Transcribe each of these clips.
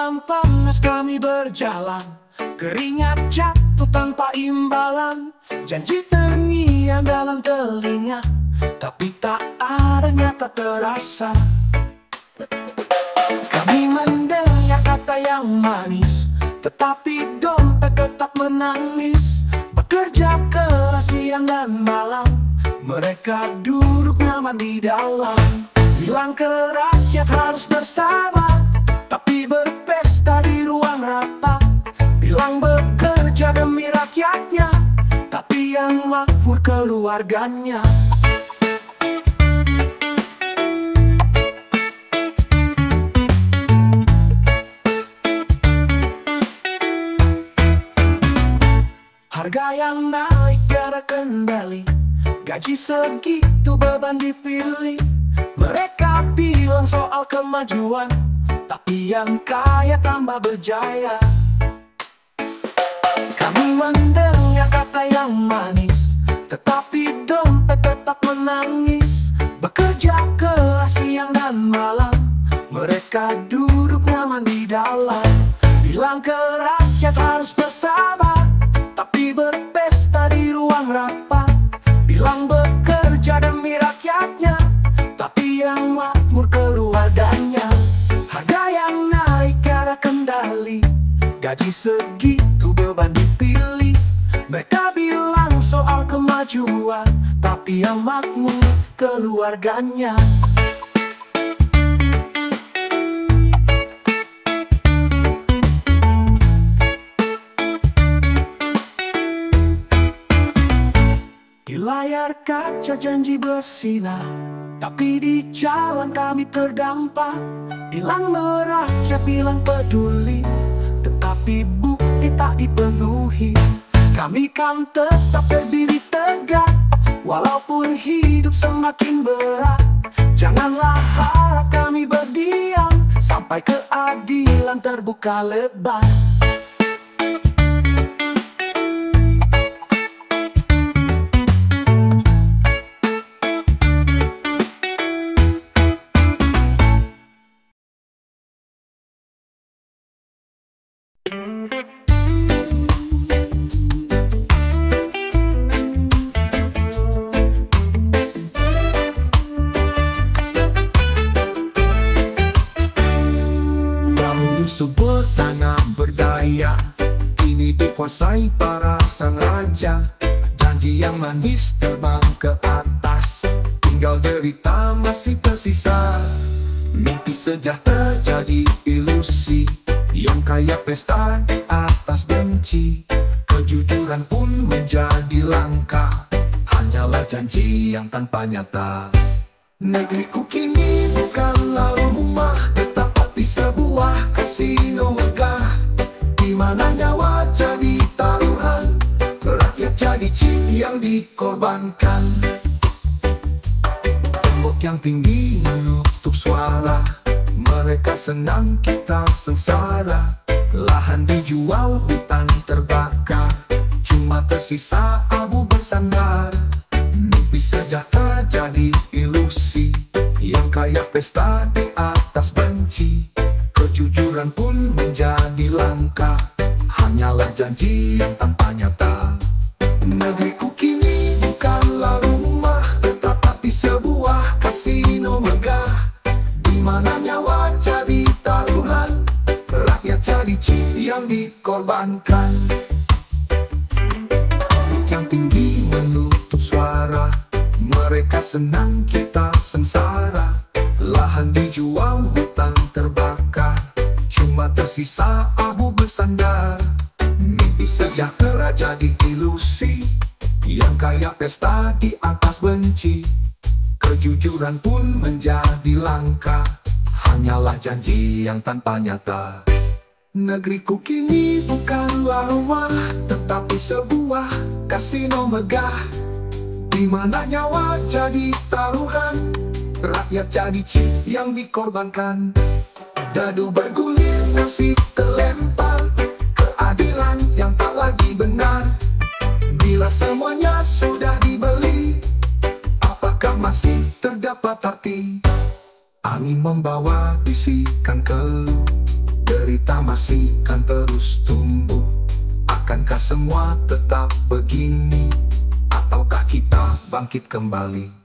malam panas kami berjalan, keringat jatuh tanpa imbalan. Janji terngiang dalam telinga, tapi tak ada nyata terasa. Kami mendengar kata yang manis, tetapi dompet tetap menangis. Bekerja keras siang dan malam, mereka duduk nyaman di dalam. Bilang ke rakyat harus bersabar, tapi berpesta di ruang rapat. Bilang bekerja demi rakyatnya, tapi yang makmur keluarganya. Harga yang naik tiada kendali, gaji segitu beban dipilih. Mereka bilang soal kemajuan, tapi yang kaya tambah berjaya. Kami mendengar kata yang manis, tetapi dompet tetap menangis. Bekerja keras siang dan malam, mereka duduk nyaman di dalam. Bilang ke rakyat harus bersabar, tapi berpesta di ruang rapat. Bilang bekerja demi rakyatnya, tapi yang makmur keluarganya. Harga yang naik tiada kendali, gaji segitu beban dipilih. Mereka bilang soal kemajuan, tapi yang makmur keluarganya. Di layar kaca janji bersinar, tapi di jalan kami terdampak. Bilang merakyat, bilang peduli, tetapi bukti tak dipenuhi. Kami kan tetap berdiri tegak, walaupun hidup semakin berat. Janganlah harap kami berdiam, sampai keadilan terbuka lebar. Subur tanah berdaya, kini dikuasai para sang raja. Janji yang manis terbang ke atas, tinggal derita masih tersisa. Mimpi sejahtera jadi ilusi, yang kaya pesta di atas benci. Kejujuran pun menjadi langka, hanyalah janji yang tanpa nyata. Negeriku kini bukanlah rumah, tetapi sebuah kasino megah, di mana nyawa jadi taruhan, rakyat jadi chip yang dikorbankan. Tembok yang tinggi menutup suara, mereka senang kita sengsara. Lahan dijual, hutan terbakar, cuma tersisa abu bersandar. Mimpi sejahtera jadi ilusi, yang kaya pesta di atas benci. Kejujuran pun menjadi langka, hanyalah janji yang tanpa nyata. Negeriku kini bukanlah rumah, tetapi sebuah kasino megah, di mana nyawa jadi taruhan, rakyat jadi chip yang dikorbankan. Yang tinggi menutup suara, mereka senang kita sengsara. Lahan dijual, hutan terbakar, cuma tersisa abu bersandar. Mimpi sejahtera jadi ilusi, yang kaya pesta di atas benci. Kejujuran pun menjadi langka, hanyalah janji yang tanpa nyata. Negeriku kini bukanlah rumah, tetapi sebuah kasino megah, di mana nyawa jadi taruhan, rakyat jadi chip yang dikorbankan. Dadu bergulir masih terlempar, keadilan yang tak lagi benar. Bila semuanya sudah dibeli, apakah masih terdapat arti? Angin membawa bisikan keluh, derita masih kan terus tumbuh. Akankah semua tetap begini, ataukah kita bangkit kembali?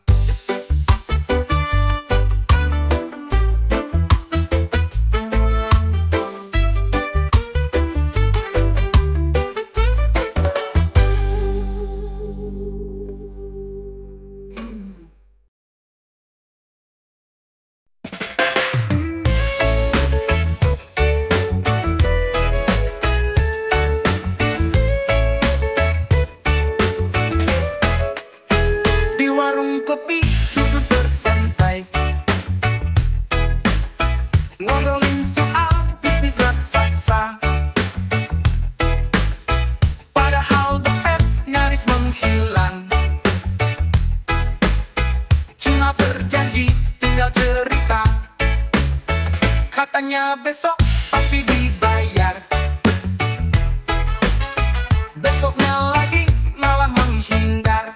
Kopi duduk bersantai, ngobrolin soal bisnis raksasa. Padahal dompet nyaris menghilang, cuma berjanji tinggal cerita. Katanya besok pasti dibayar, besoknya lagi malah menghindar.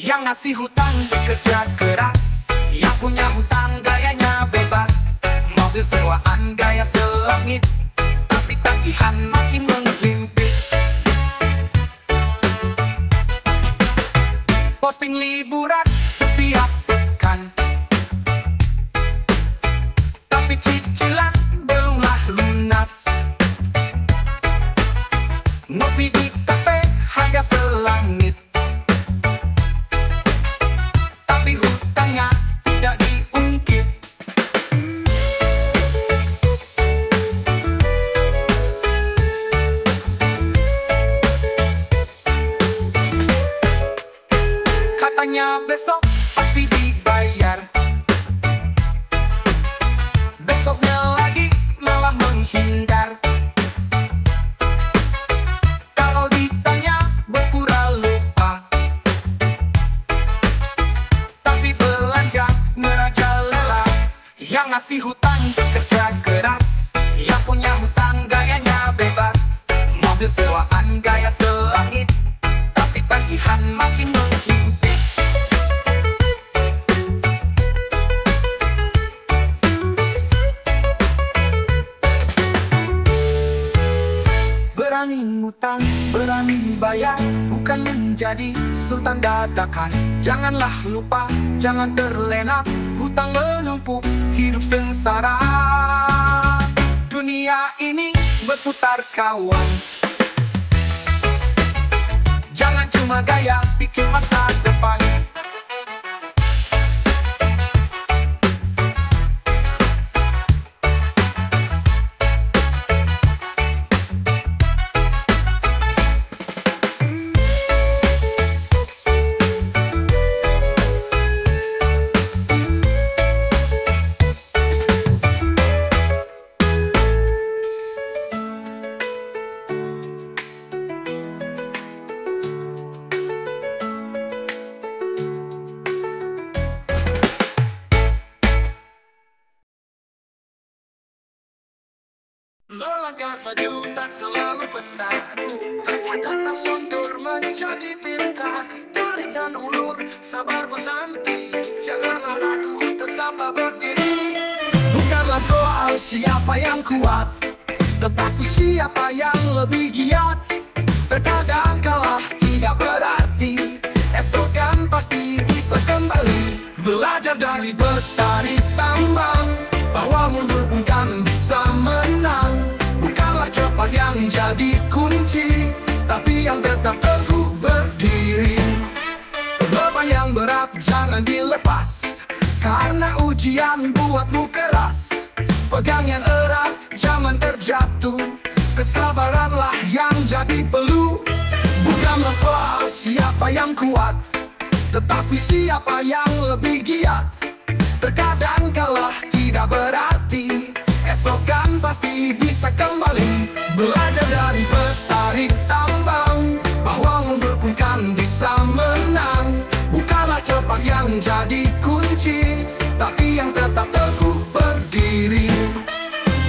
Yang ngasih hutang bekerja keras, yang punya hutang gayanya bebas. Mobil sewaan gaya selangit, tapi tagihan makin menglimpit. Posting liburan setiap pekan, tapi cicilan belumlah lunas. Ngopi di kafe harga selangit, tapi hutangnya tidak diungkit. Katanya besok pasti dibayar, besoknya lagi malah menghindar. Kalau ditanya berpura lupa, tapi belanja merajalela. Yang ngasih hutang bekerja keras, yang punya hutang gayanya bebas. Mobil sewaan gaya selangit, tapi tagihan makin menghimpit. Berani ngutang, berani bayar, bukan menjadi sultan dadakan. Janganlah lupa, jangan terlena, hutang menumpuk hidup sengsara. Dunia ini berputar kawan, jangan cuma gaya pikir masa depan. Melangkah maju tak selalu benar, terkadang mundur menjadi pintar. Tarik ulur, sabar menanti, janganlah ragu, tetaplah berdiri. Bukanlah soal siapa yang kuat, tetapi siapa yang lebih giat. Terkadang kalah tidak berarti, esok kan pasti bisa kembali. Belajar dari petani tambang, bahwa mundur pun kan bisa menang. Bukanlah cepat yang jadi kunci, tapi yang tetap teguh berdiri. Beban yang berat jangan dilepas, karena ujian buatmu keras. Pegang yang erat, jangan terjatuh, kesabaranlah yang jadi peluh. Bukanlah soal siapa yang kuat, tetapi siapa yang lebih giat. Terkadang kalah tidak berarti, esok kan pasti bisa kembali. Belajar dari petani tambang, bahwa mundur pun kan bisa menang. Bukanlah cepat yang jadi kunci, tapi yang tetap teguh berdiri.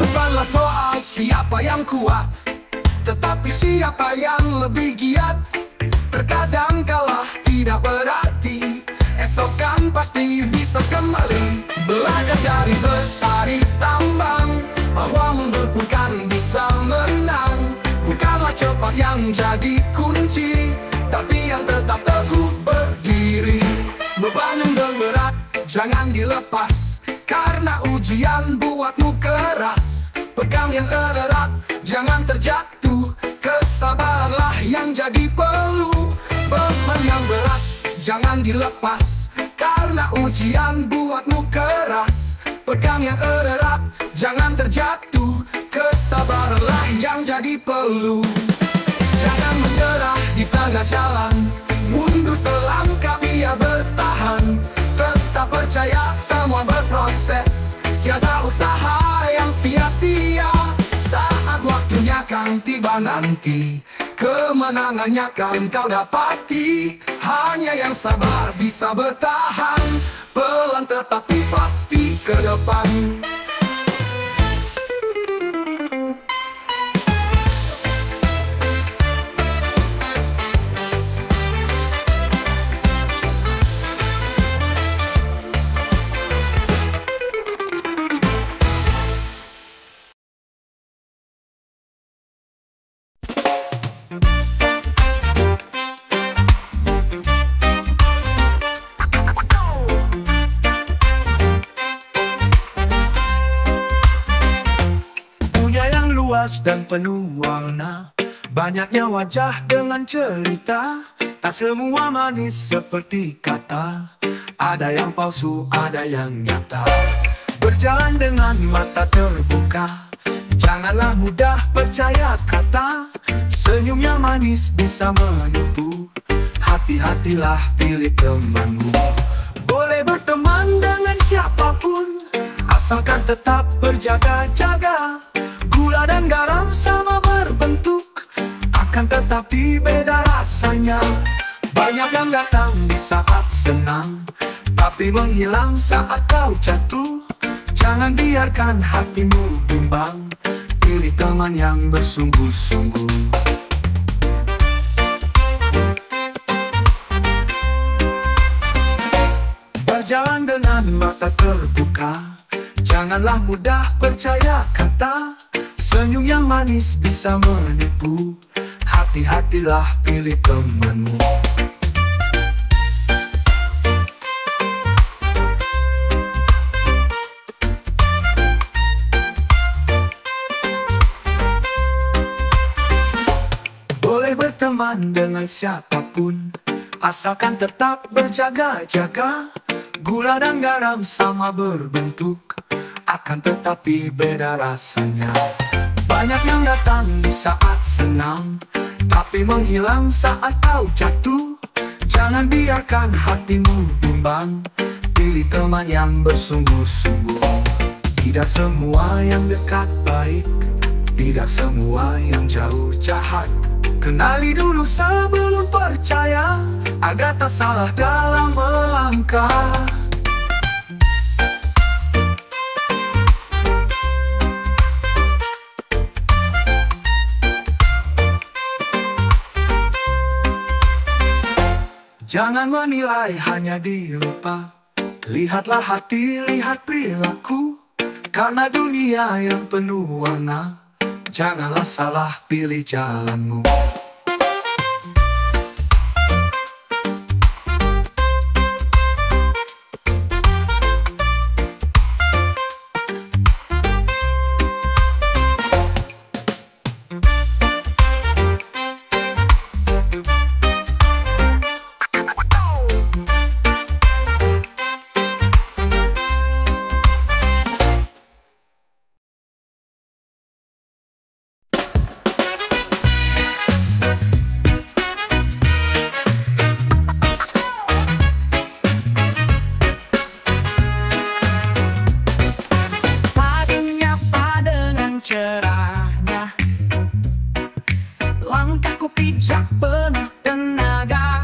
Bukanlah soal siapa yang kuat, tetapi Tapi siapa yang lebih giat? Terkadang kalah tidak berarti esok kan pasti bisa kembali. Belajar dari petani tambang, bahwa mundur bukan bisa menang. Bukanlah cepat yang jadi kunci, tapi yang tetap teguh berdiri. Beban yang berat jangan dilepas, karena ujian buatmu keras. Pegang yang erat, jangan terjatuh, kesabaranlah yang jadi perlu. Beban yang berat jangan dilepas, karena ujian buatmu keras. Pegang yang erat, jangan terjatuh, kesabaranlah yang jadi perlu. Jangan menyerah di tengah jalan, mundur selangkah biar bertahan. Tetap percaya semua berproses, tiada usaha yang sia-sia. Saat waktunya kan tiba nanti, kemenangannya kan kau dapati. Hanya yang sabar bisa bertahan, pelan tetapi pasti ke depan. Dan penuh warna, banyaknya wajah dengan cerita. Tak semua manis seperti kata, ada yang palsu, ada yang nyata. Berjalan dengan mata terbuka, janganlah mudah percaya kata. Senyum yang manis bisa menipu, hati-hatilah pilih temanmu. Boleh berteman dengan siapapun, asalkan tetap berjaga-jaga. Gula dan garam sama berbentuk, akan tetapi beda rasanya. Banyak yang datang di saat senang, tapi menghilang saat kau jatuh. Jangan biarkan hatimu bimbang, pilih teman yang bersungguh-sungguh. Berjalan dengan mata terbuka, janganlah mudah percaya kata. Senyum yang manis bisa menipu, hati-hatilah pilih temanmu. Boleh berteman dengan siapapun, asalkan tetap berjaga-jaga. Gula dan garam sama berbentuk, akan tetapi beda rasanya. Banyak yang datang di saat senang, tapi menghilang saat kau jatuh. Jangan biarkan hatimu bimbang, pilih teman yang bersungguh-sungguh. Tidak semua yang dekat baik, tidak semua yang jauh jahat. Kenali dulu sebelum percaya, agar tak salah dalam melangkah. Jangan menilai hanya di rupa, lihatlah hati, lihat perilaku. Karena dunia yang penuh warna, janganlah salah pilih jalanmu. bijak penuh tenaga.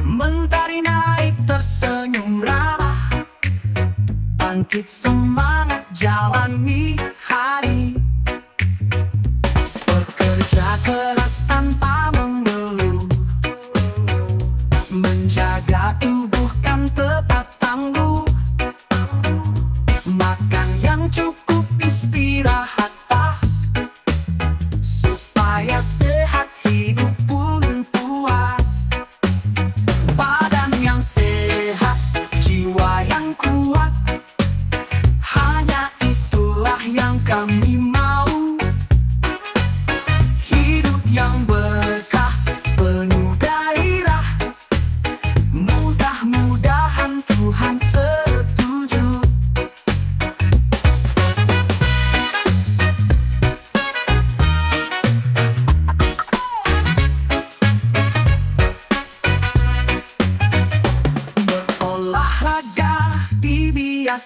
Mentari naik tersenyum ramah, bangkit semangat jalani hari.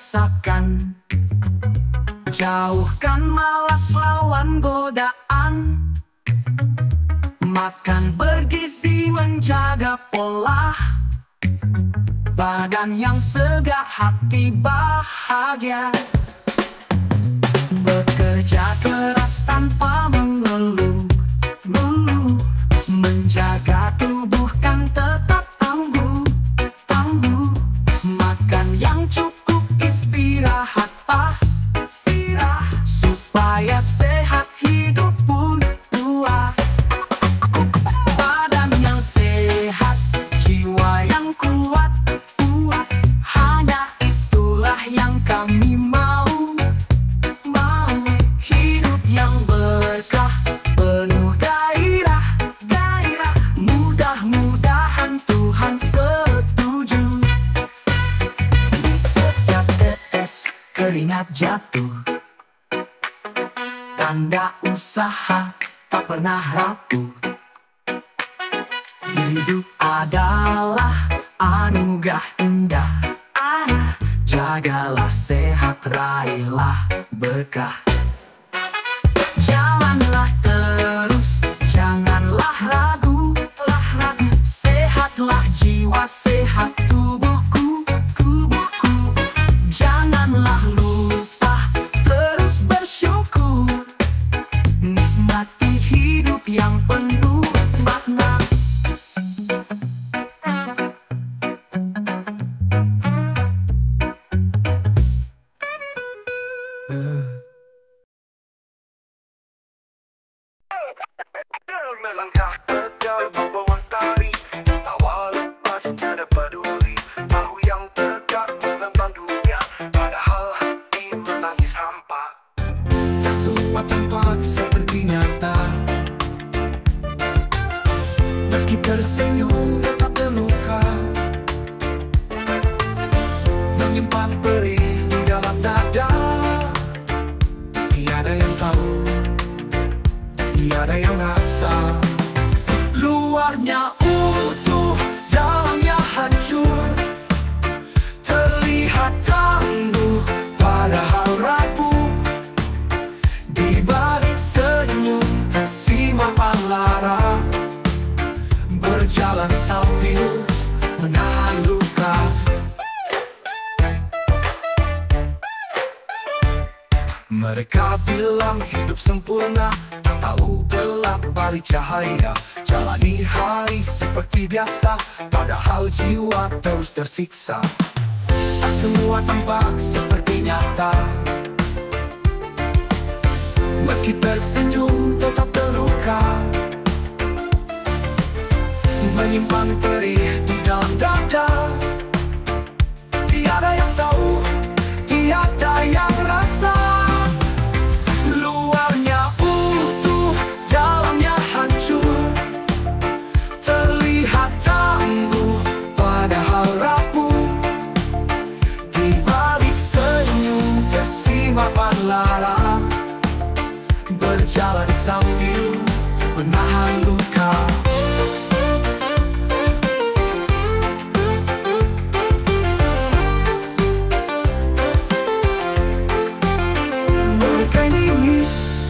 rasakan. Jauhkan malas, lawan godaan. Makan bergizi, menjaga pola. Badan yang segar, hati bahagia. Bekerja keras tanpa mengeluh. Menjaga tubuh kan tetap tangguh. Makan yang cukup, istirahat pas. Supaya sehat, hidup pun puas. Badan yang sehat, jiwa yang kuat. Hanya itulah yang kami mau. Hidup yang berkah, penuh gairah. Mudah-mudahan Tuhan setuju. Di setiap tetes keringat jatuh, tanda usaha tak pernah rapuh. Hidup adalah anugerah indah. Jagalah sehat, raihlah berkah. Jalanlah terus, janganlah ragu. Sehatlah jiwa, sehat tubuhku. Janganlah lupa, terus bersyukur. Nikmati hidup yang penuh makna. Melangkah pedal membawa tari, tawa lepas tiada peduli. Bahu yang tegak menentang dunia, padahal hati menangis hampa. Tak semua tampak seperti nyata. Meski tersenyum tetap terluka. Menyimpan perih di dalam dada. Tiada yang tahu, tiada yang rasa. Luarnya utuh, dalamnya hancur. Terlihat tangguh, padahal rapuh. Di balik senyum tersimpan lara. Berjalan sambil menahan luka. Mereka bilang hidup sempurna, tak tahu gelap balik cahaya. Jalani hari seperti biasa, padahal jiwa terus tersiksa. Tak semua tampak seperti nyata. Meski tersenyum tetap terluka. Menyimpan perih di dalam dada. Tiada yang tahu, tiada yang rasa. Luarnya utuh, dalamnya hancur. Terlihat tangguh, padahal rapuh. Di balik senyum tersimpan lara. Berjalan sambil menahan luka.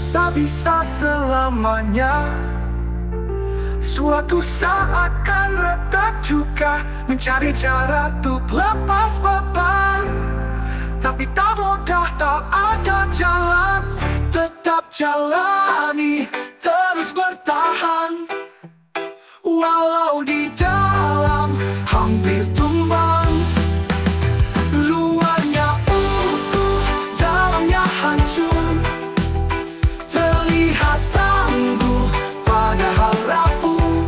Tak bisa selamanya. Suatu saat kan retak juga, mencari cara untuk lepas beban. Tapi tak mudah, tak ada jalan. Tetap jalani, terus bertahan. Walau di dalam hampir tumbang. Luarnya utuh, dalamnya hancur. Terlihat tangguh, padahal rapuh.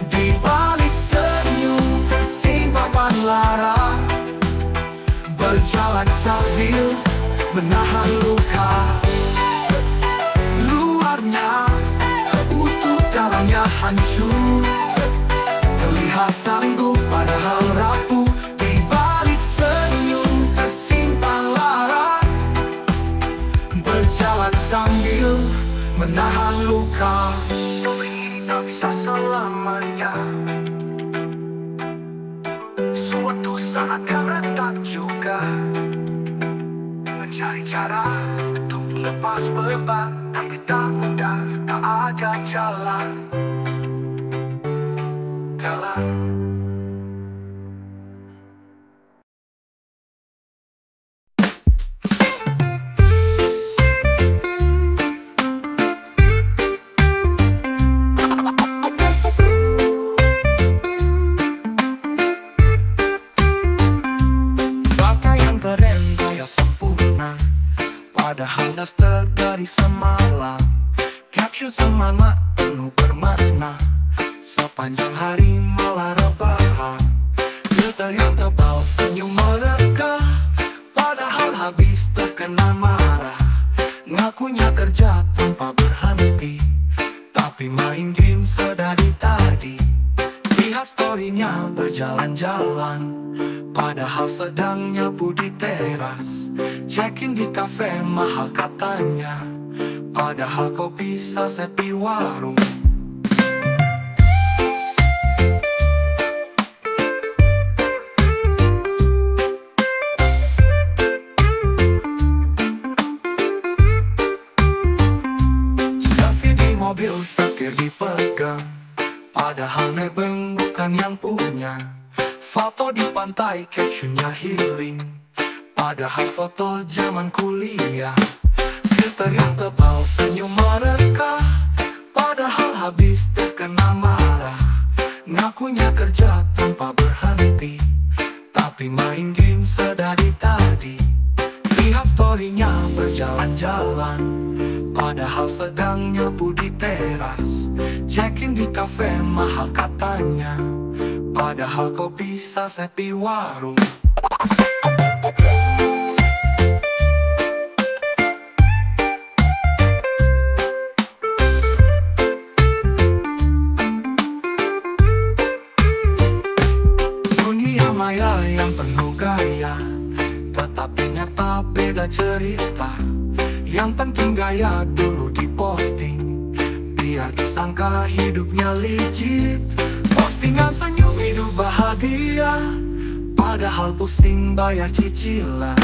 Di balik senyum tersimpan lara. Berjalan sambil menahan luka. Luarnya utuh, dalamnya hancur. Terlihat tangguh, padahal rapuh. Di balik senyum tersimpan lara. Berjalan sambil menahan luka. Ini tak bisa selamanya. Suatu saat Saatnya retak juga, mencari cara untuk lepas beban, tapi tak mudah, tak ada jalan. Pakaian keren gaya sempurna, padahal daster dari semalam. Caption semangat penuh bermakna, sepanjang hari malah rebahan. Filter yang tebal senyum mereka, padahal habis terkena marah. Ngakunya kerja tanpa berhenti, tapi main game sedari tadi. Lihat storynya berjalan-jalan, padahal sedang nyapu di teras. Check-in di kafe mahal katanya, padahal kopi saset di warung. Selfie di mobil setir dipegang, padahal nebeng bukan yang punya. Foto di pantai captionnya healing, padahal foto zaman kuliah. Filter yang tebal senyum mereka, padahal habis terkena marah. Ngakunya kerja tanpa berhenti, tapi main game sedari tadi. Lihat storynya berjalan-jalan, padahal sedang nyapu di teras. Check-in di kafe mahal katanya, padahal kopi saset di warung. Dunia maya yang penuh gaya, tetapi nyata beda cerita. Yang penting gaya dulu diposting, biar disangka hidupnya legit. Postingan senyum hidup bahagia, padahal pusing bayar cicilan.